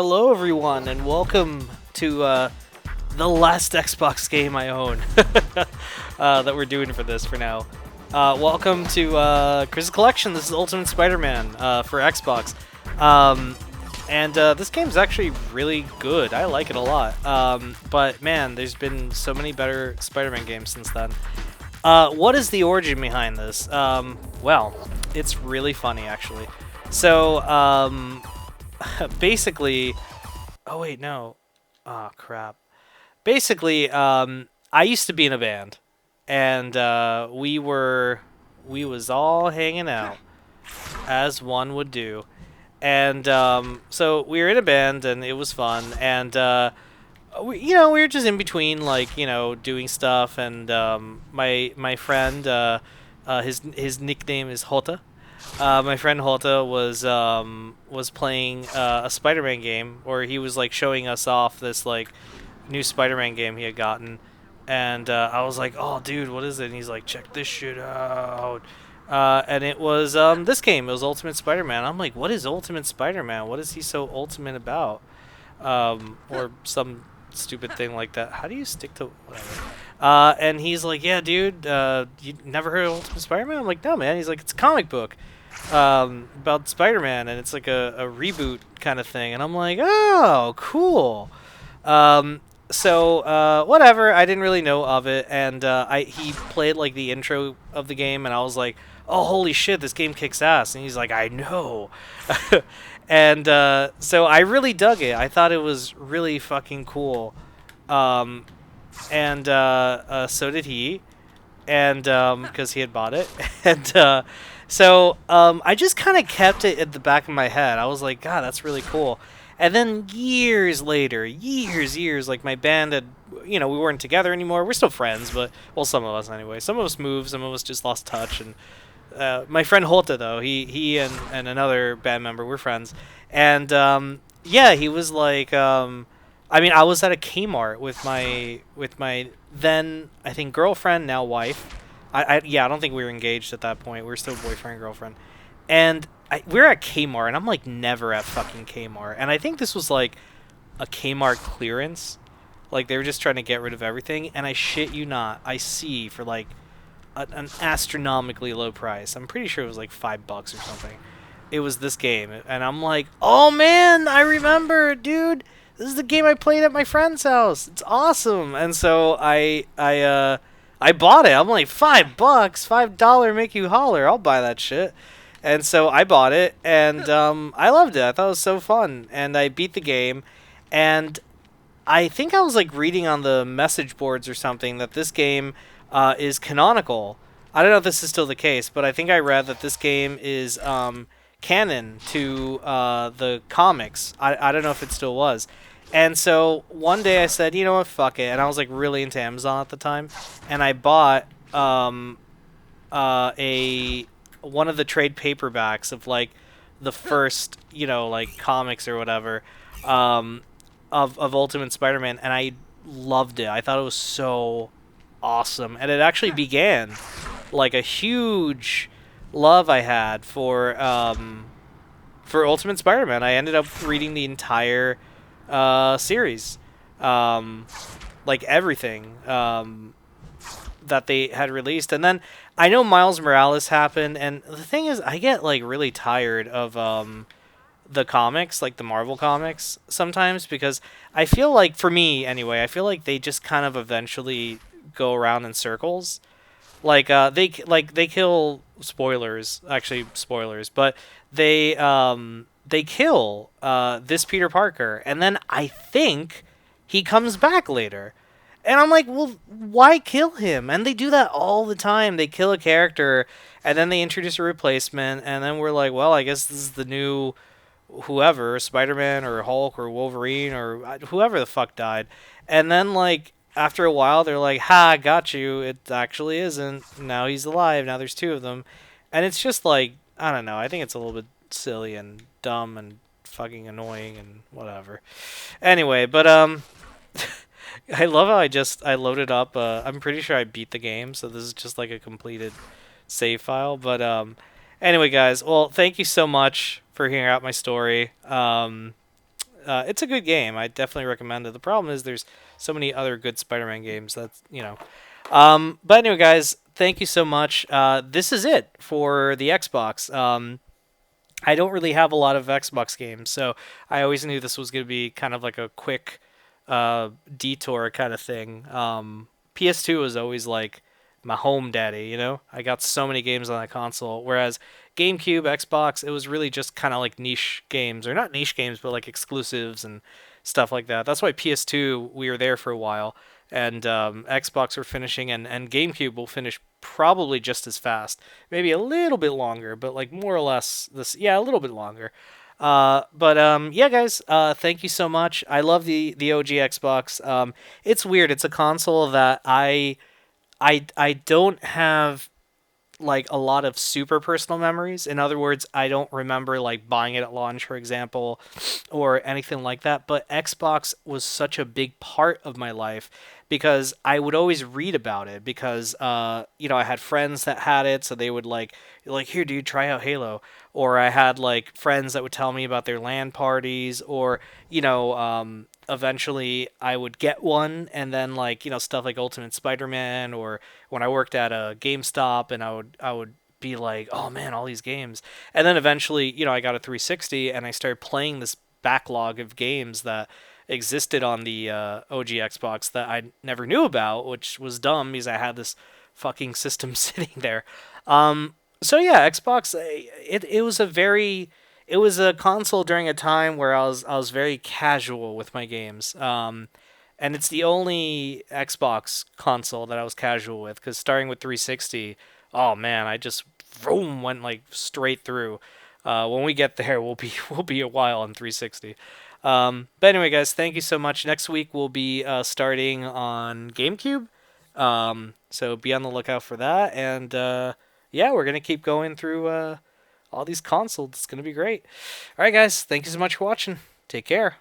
Hello, everyone, and welcome to the last Xbox game I own that we're doing for this for now. Welcome to Chris's Collection. This is Ultimate Spider-Man for Xbox. And this game's actually really good. I like it a lot. But man, there's been so many better Spider-Man games since then. What is the origin behind this? Well, it's really funny, actually. So, basically... Oh, wait, no. Oh, crap. Basically, I used to be in a band. And we was all hanging out, as one would do. And so we were in a band, and it was fun. And we were just in between, like, doing stuff. And my friend, his nickname is Hota. My friend Hota was playing a Spider-Man game, or he was like showing us off this like new Spider-Man game he had gotten. And I was like, "Oh, dude, what is it?" And he's like, "Check this shit out." And it was this game. It was Ultimate Spider-Man. I'm like, "What is Ultimate Spider-Man? What is he so ultimate about?" Or some stupid thing like that. How do you stick to whatever? And he's like, "Yeah, dude, you never heard of Ultimate Spider-Man?" I'm like, "No, man." He's like, "It's a comic book about Spider-Man, and it's like a reboot kind of thing." And I'm like, "Oh, cool." So whatever. I didn't really know of it, and he played like the intro of the game, and I was like, "Oh, holy shit, this game kicks ass!" And he's like, "I know." And so I really dug it. I thought it was really fucking cool. And so did he, and because he had bought it. And so I just kind of kept it at the back of my head. I was like, God, that's really cool. And then years later, years, like my band had, we weren't together anymore. We're still friends, but, well, some of us anyway. Some of us moved, some of us just lost touch. And my friend Holta, though, he and another band member were friends. And yeah, he was like, I mean, I was at a Kmart with my then, I think, girlfriend, now wife. I don't think we were engaged at that point. We were still boyfriend and girlfriend. And we were at Kmart, and I'm like never at fucking Kmart. And I think this was like a Kmart clearance. Like they were just trying to get rid of everything. And I shit you not, I see for like an astronomically low price. I'm pretty sure it was like $5 or something. It was this game, and I'm like, oh man, I remember, dude. This is the game I played at my friend's house. It's awesome. And so I bought it. I'm like, $5, $5 make you holler. I'll buy that shit. And so I bought it, and I loved it. I thought it was so fun, and I beat the game. And I think I was like reading on the message boards or something that this game is canonical. I don't know if this is still the case, but I think I read that this game is canon to the comics. I don't know if it still was. And so one day I said, you know what, fuck it. And I was like really into Amazon at the time, and I bought one of the trade paperbacks of like the first, like comics or whatever, of Ultimate Spider-Man, and I loved it. I thought it was so awesome, and it actually began like a huge love I had for Ultimate Spider-Man. I ended up reading the entire series, like everything that they had released. And then I know Miles Morales happened, and the thing is, I get like really tired of the comics, like the Marvel comics sometimes, because I feel like, for me anyway, I feel like they just kind of eventually go around in circles. Like they kill, spoilers, actually spoilers, but they kill this Peter Parker, and then I think he comes back later. And I'm like, well, why kill him? And they do that all the time. They kill a character, and then they introduce a replacement, and then we're like, well, I guess this is the new whoever, Spider-Man or Hulk or Wolverine or whoever the fuck died. And then, like, after a while, they're like, ha, got you. It actually isn't. Now he's alive. Now there's two of them. And it's just like, I don't know. I think it's a little bit silly and dumb and fucking annoying and whatever. Anyway, but I love how I loaded up. I'm pretty sure I beat the game, so this is just like a completed save file. But anyway, guys, well, thank you so much for hearing out my story. it's a good game. I definitely recommend it. The problem is there's so many other good Spider-Man games that's But anyway, guys, thank you so much. This is it for the Xbox. I don't really have a lot of Xbox games, so I always knew this was going to be kind of like a quick detour kind of thing. PS2 was always like my home daddy, I got so many games on that console, whereas GameCube, Xbox, it was really just kind of like niche games, or not niche games, but like exclusives and stuff like that. That's why PS2, we were there for a while, and Xbox were finishing, and GameCube will finish probably just as fast, maybe a little bit longer, but like more or less a little bit longer. Yeah, guys, thank you so much. I love the OG Xbox. It's weird. It's a console that I don't have like a lot of super personal memories. In other words, I don't remember like buying it at launch, for example, or anything like that. But Xbox was such a big part of my life because I would always read about it because I had friends that had it, so they would like here, dude, try out Halo. Or I had like friends that would tell me about their LAN parties, or eventually I would get one, and then like stuff like Ultimate Spider-Man, or when I worked at a GameStop, and I would be like, oh man, all these games. And then eventually, I got a 360, and I started playing this backlog of games that existed on the OG Xbox that I never knew about, which was dumb because I had this fucking system sitting there. So yeah, Xbox. It was it was a console during a time where I was very casual with my games. And it's the only Xbox console that I was casual with, because starting with 360, oh man, I just vroom went like straight through. When we get there, we'll be a while on 360. But anyway, guys, thank you so much. Next week we'll be starting on GameCube. So be on the lookout for that. And yeah, we're gonna keep going through all these consoles. It's gonna be great. All right, guys, thank you so much for watching. Take care.